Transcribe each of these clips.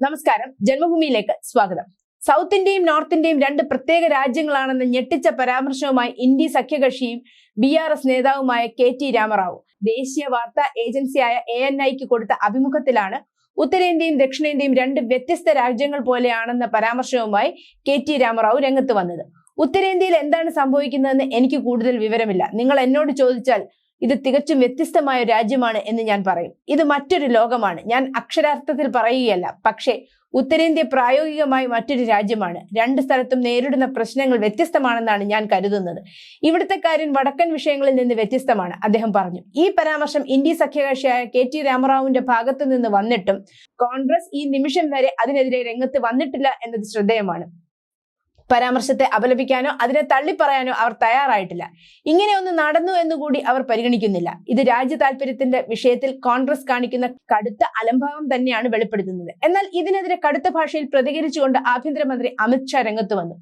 നമസ്കാരം, ജന്മഭൂമിയിലേക്ക് സ്വാഗതം. സൗത്ത് ഇന്ത്യയും നോർത്ത് ഇന്ത്യയും രണ്ട് പ്രത്യേക രാജ്യങ്ങളാണെന്ന് ഞെട്ടിച്ച പരാമർശവുമായി ഇന്ത്യ സഖ്യകക്ഷിയും BRS നേതാവുമായ KT രാമറാവു ദേശീയ വാർത്താ ഏജൻസിയായ ANIക്ക് കൊടുത്ത അഭിമുഖത്തിലാണ് ഉത്തരേന്ത്യയും ദക്ഷിണേന്ത്യയും രണ്ട് വ്യത്യസ്ത രാജ്യങ്ങൾ പോലെയാണെന്ന പരാമർശവുമായി KT രാമറാവു രംഗത്ത് വന്നത്. ഉത്തരേന്ത്യയിൽ എന്താണ് സംഭവിക്കുന്നതെന്ന് എനിക്ക് കൂടുതൽ വിവരമില്ല. നിങ്ങൾ എന്നോട് ചോദിച്ചാൽ ഇത് തികച്ചും വ്യത്യസ്തമായ രാജ്യമാണ് എന്ന് ഞാൻ പറയും. ഇത് മറ്റൊരു ലോകമാണ്. ഞാൻ അക്ഷരാർത്ഥത്തിൽ പറയുകയല്ല. പക്ഷേ ഉത്തരേന്ത്യ പ്രായോഗികമായി മറ്റൊരു രാജ്യമാണ്. രണ്ട് സ്ഥലത്തും നേരിടുന്ന പ്രശ്നങ്ങൾ വ്യത്യസ്തമാണെന്നാണ് ഞാൻ കരുതുന്നത്. ഇവിടുത്തെ കാര്യം വടക്കൻ വിഷയങ്ങളിൽ നിന്ന് വ്യത്യസ്തമാണ്, അദ്ദേഹം പറഞ്ഞു. ഈ പരാമർശം ഇന്ത്യ സഖ്യകക്ഷിയായ KT രാമറാവുവിന്റെ ഭാഗത്തു നിന്ന് വന്നിട്ടും കോൺഗ്രസ് ഈ നിമിഷം വരെ അതിനെതിരെ രംഗത്ത് വന്നിട്ടില്ല എന്നത് ശ്രദ്ധേയമാണ്. പരാമർശത്തെ അപലപിക്കാനോ അതിനെ തള്ളിപ്പറയാനോ അവർ തയ്യാറായിട്ടില്ല. ഇങ്ങനെയൊന്ന് നടന്നു എന്നുകൂടി അവർ പരിഗണിക്കുന്നില്ല. ഇത് രാജ്യ താല്പര്യത്തിന്റെ വിഷയത്തിൽ കോൺഗ്രസ് കാണിക്കുന്ന കടുത്ത അലംഭാവം തന്നെയാണ് വെളിപ്പെടുത്തുന്നത്. എന്നാൽ ഇതിനെതിരെ കടുത്ത ഭാഷയിൽ പ്രതികരിച്ചുകൊണ്ട് ആഭ്യന്തരമന്ത്രി അമിത് ഷാ രംഗത്ത് വന്നു.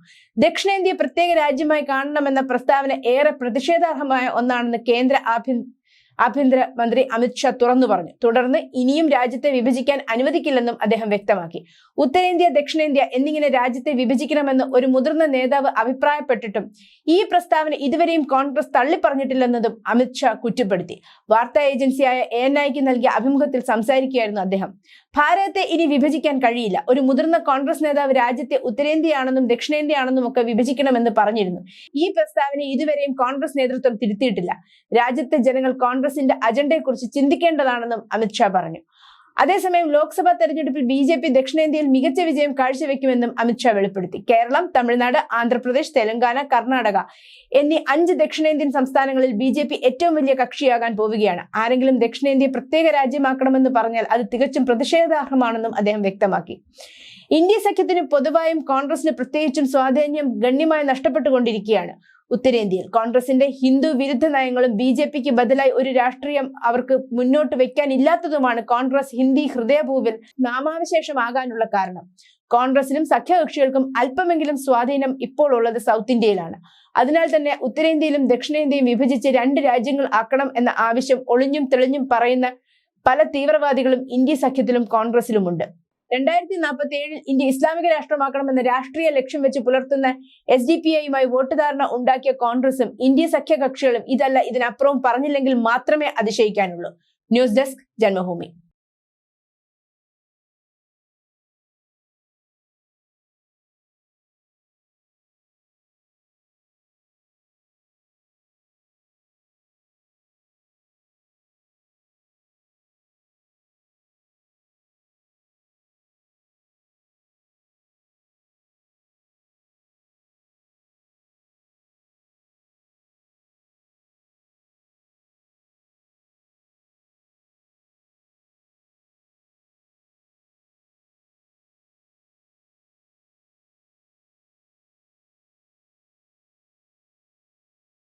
ദക്ഷിണേന്ത്യയെ പ്രത്യേക രാജ്യമായി കാണണമെന്ന പ്രസ്താവന ഏറെ പ്രതിഷേധാർഹമായ ഒന്നാണെന്ന് കേന്ദ്ര ആഭ്യന്തരമന്ത്രി അമിത് ഷാ തുറന്നു പറഞ്ഞു. തുടർന്ന് ഇനിയും രാജ്യത്തെ വിഭജിക്കാൻ അനുവദിക്കില്ലെന്നും അദ്ദേഹം വ്യക്തമാക്കി. ഉത്തരേന്ത്യ ദക്ഷിണേന്ത്യ എന്നിങ്ങനെ രാജ്യത്തെ വിഭജിക്കണമെന്ന് ഒരു മുതിർന്ന നേതാവ് അഭിപ്രായപ്പെട്ടിട്ടും ഈ പ്രസ്താവന ഇതുവരെയും കോൺഗ്രസ് തള്ളിപ്പറഞ്ഞിട്ടില്ലെന്നതും അമിത് ഷാ കുറ്റപ്പെടുത്തി. വാർത്താ ഏജൻസിയായ ANIക്ക് നൽകിയ അഭിമുഖത്തിൽ സംസാരിക്കുകയായിരുന്നു അദ്ദേഹം. ഭാരതത്തെ ഇനി വിഭജിക്കാൻ കഴിയില്ല. ഒരു മുതിർന്ന കോൺഗ്രസ് നേതാവ് രാജ്യത്തെ ഉത്തരേന്ത്യയാണെന്നും ദക്ഷിണേന്ത്യയാണെന്നും ഒക്കെ വിഭജിക്കണമെന്ന് പറഞ്ഞിരുന്നു. ഈ പ്രസ്താവന ഇതുവരെയും കോൺഗ്രസ് നേതൃത്വം തിരുത്തിയിട്ടില്ല. രാജ്യത്തെ ജനങ്ങൾ കോൺഗ്രസിന്റെ അജണ്ടയെക്കുറിച്ച് ചിന്തിക്കേണ്ടതാണെന്നും അമിത് ഷാ പറഞ്ഞു. അതേസമയം ലോക്സഭാ തെരഞ്ഞെടുപ്പിൽ BJP ദക്ഷിണേന്ത്യയിൽ മികച്ച വിജയം കാഴ്ചവെക്കുമെന്നും അമിത് ഷാ വെളിപ്പെടുത്തി. കേരളം, തമിഴ്നാട്, ആന്ധ്രാപ്രദേശ്, തെലങ്കാന, കർണാടക എന്നീ 5 ദക്ഷിണേന്ത്യൻ സംസ്ഥാനങ്ങളിൽ BJP ഏറ്റവും വലിയ കക്ഷിയാകാൻ പോവുകയാണ്. ആരെങ്കിലും ദക്ഷിണേന്ത്യയെ പ്രത്യേക രാജ്യമാക്കണമെന്ന് പറഞ്ഞാൽ അത് തികച്ചും പ്രതിഷേധാർഹമാണെന്നും അദ്ദേഹം വ്യക്തമാക്കി. ഇന്ത്യ സഖ്യത്തിന് പൊതുവായും കോൺഗ്രസിന് പ്രത്യേകിച്ചും സ്വാധീനം ഗണ്യമായി നഷ്ടപ്പെട്ടുകൊണ്ടിരിക്കുകയാണ്. ഉത്തരേന്ത്യയിൽ കോൺഗ്രസിന്റെ ഹിന്ദു വിരുദ്ധ നയങ്ങളും BJPക്ക് ബദലായി ഒരു രാഷ്ട്രീയം അവർക്ക് മുന്നോട്ട് വെക്കാനില്ലാത്തതുമാണ് കോൺഗ്രസ് ഹിന്ദി ഹൃദയഭൂവിൽ നാമാവശേഷമാകാനുള്ള കാരണം. കോൺഗ്രസിനും സഖ്യകക്ഷികൾക്കും അല്പമെങ്കിലും സ്വാധീനം ഇപ്പോൾ ഉള്ളത് സൗത്ത് ഇന്ത്യയിലാണ്. അതിനാൽ തന്നെ ഉത്തരേന്ത്യയിലും ദക്ഷിണേന്ത്യയും വിഭജിച്ച് രണ്ട് രാജ്യങ്ങൾ ആക്കണം എന്ന ആവശ്യം ഒളിഞ്ഞും തെളിഞ്ഞും പറയുന്ന പല തീവ്രവാദികളും ഇന്ത്യ സഖ്യത്തിലും കോൺഗ്രസിലുമുണ്ട്. 2047 ഇന്ത്യ ഇസ്ലാമിക രാഷ്ട്രമാക്കണമെന്ന രാഷ്ട്രീയ ലക്ഷ്യം വെച്ച് പുലർത്തുന്ന SDPIയുമായി വോട്ട് ധാരണ ഉണ്ടാക്കിയ കോൺഗ്രസും ഇന്ത്യ സഖ്യകക്ഷികളും ഇതല്ല ഇതിനപ്പുറവും പറഞ്ഞില്ലെങ്കിൽ മാത്രമേ അതിശയിക്കാനുള്ളൂ. News desk, Janmabhumi.